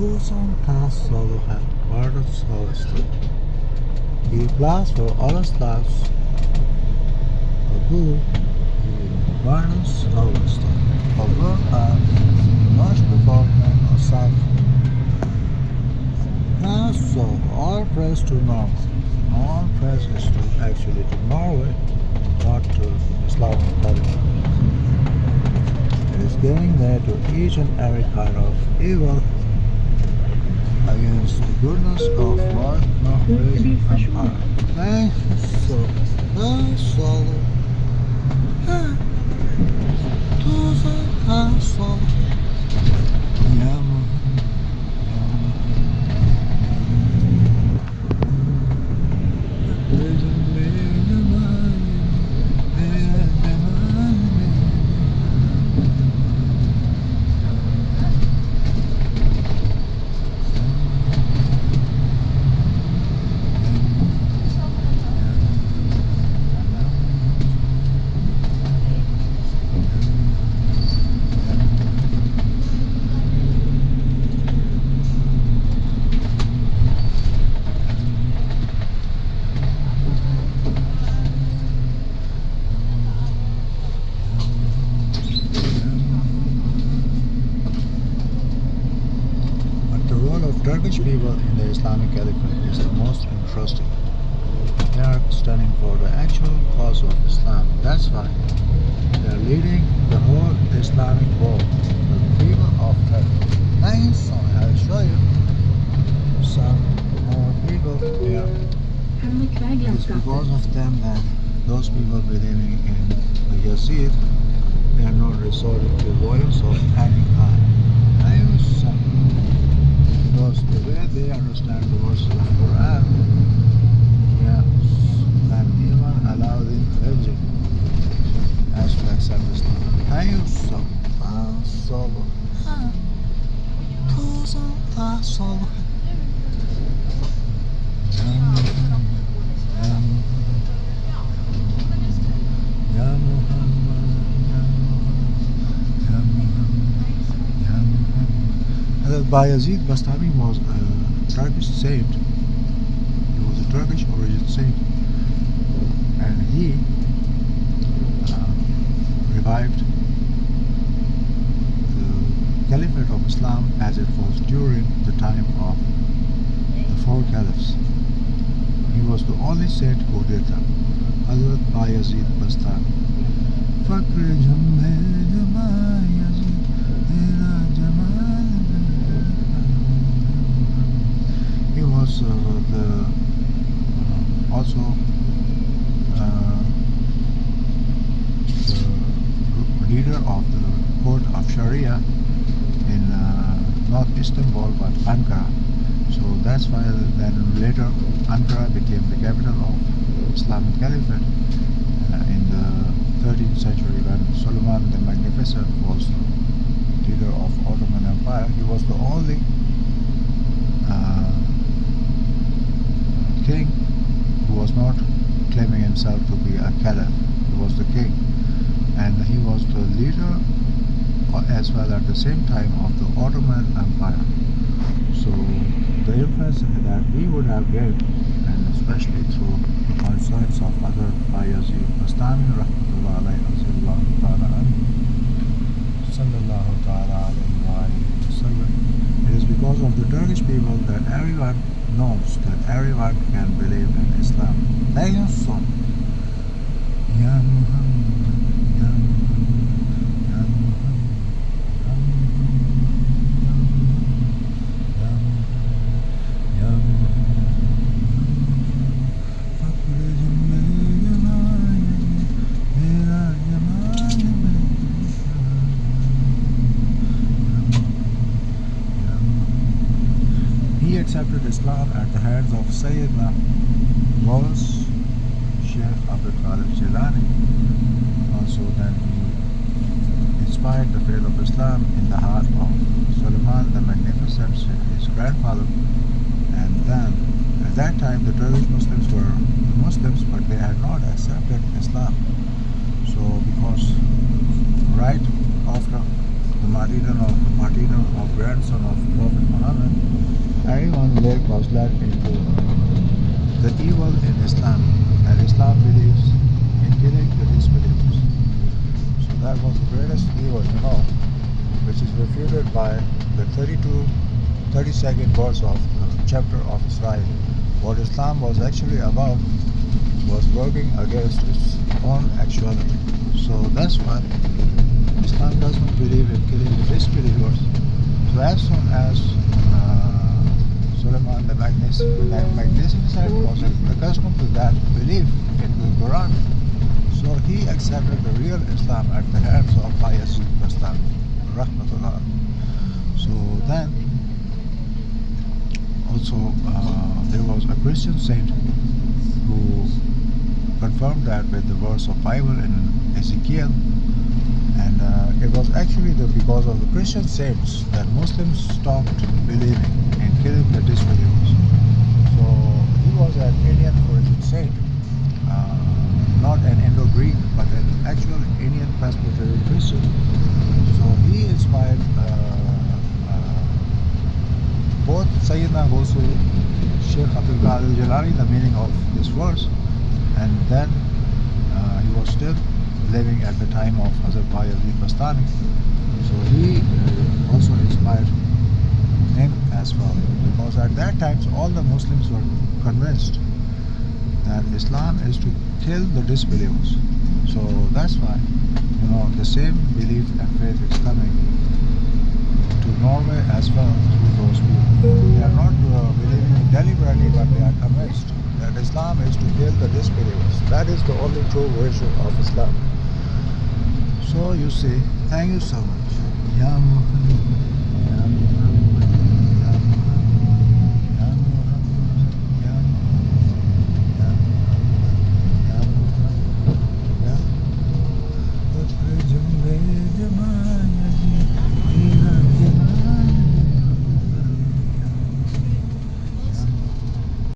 tusen tas solu her vardı sağlıstı. Bir plas for alles lives. Bu vardı sağlıstı. Over much before men or south. So all praise to North. All praise is to actually to Norway, not to Islamic caliphate. It is giving there to each and every kind of evil against the goodness of Lord Norway's empire. Thank so Turkish people in the Islamic caliphate is the most interesting. They are standing for the actual cause of Islam. That's why they are leading the whole Islamic world, the people of Turkey. Nice, so I'll show you some more people here. It's because of them that those people believing in the bayazeed, they are not resorting to violence of any kind. Because the way they understand the verses of the Quran, yes, then even allow the religion as to accept Islam. Bayazeed Bastami was a Turkish saint. He was a Turkish origin saint, and he revived the caliphate of Islam as it was during the time of the four caliphs. He was the only saint who did that. Hazrat Bayazeed Bastami. Faqr jumb bayazeed tera jamal. He was also the leader of the court of Sharia in not Istanbul but Ankara. So that's why then later Ankara became the capital of Islamic caliphate in the 13th century when Salam the Magnificent was leader of Ottoman Empire. He was the only king who was not claiming himself to be a caliph. He was the king, and he was the leader as well at the same time of the Ottoman Empire. So the influence that we would have gained, and especially through the concerns of other Bayazeed Bastami rahmatullah alayhi sallallahu ta'ala alayhi wa sallam, it is because of the Turkish people that everyone knows that everyone can believe in Islam. Thank you so much. Ya Muhammad, Ya Muhammad, Ya Muhammad, Ya Muhammad, Ya He accepted Islam at the hands of Sayyidina Ghaus Sheikh Abdul Qadir Jilani. Also then he inspired the faith of Islam in the heart of Salam the Magnificent, his grandfather. And then at that time the Turkish Muslims were Muslims, but they had not accepted Islam. So because right after the martyrdom of grandson of Prophet Muhammad, everyone was led into the evil in Islam, and Islam believes in killing the disbelievers. So that was the greatest evil, which is refuted by the 32nd verse of the chapter of Israel. What Islam was actually about was working against its own actuality. So that's why Islam does not believe in killing the disbelievers. So as soon as Salam the Magnificent was accustomed to that belief in the Quran, so he accepted the real Islam at the hands of bayazeed bastami, rahmatullah. So then also there was a Christian saint who confirmed that with the verse of Bible in Ezekiel, and it was actually because of the Christian saints that Muslims stopped believing in killing the disbelievers. So he was an Indian origin saint, not an Indo-Greek but an actual Indian Presbyterian Christian. So he inspired both Sayyidina Ghusul, Sheikh Abdul Qadir Jilani, the meaning of this verse, and then he was still living at the time of Hazrat Bayazeed Bastami. So he also inspired him as well, because at that time all the Muslims were convinced that Islam is to kill the disbelievers. So that's why the same belief and faith is coming to Norway as well through those people. They are not believing it deliberately, but they are convinced that Islam is to kill the disbelievers. That is the only true version of Islam. So you see, thank you so much. Ya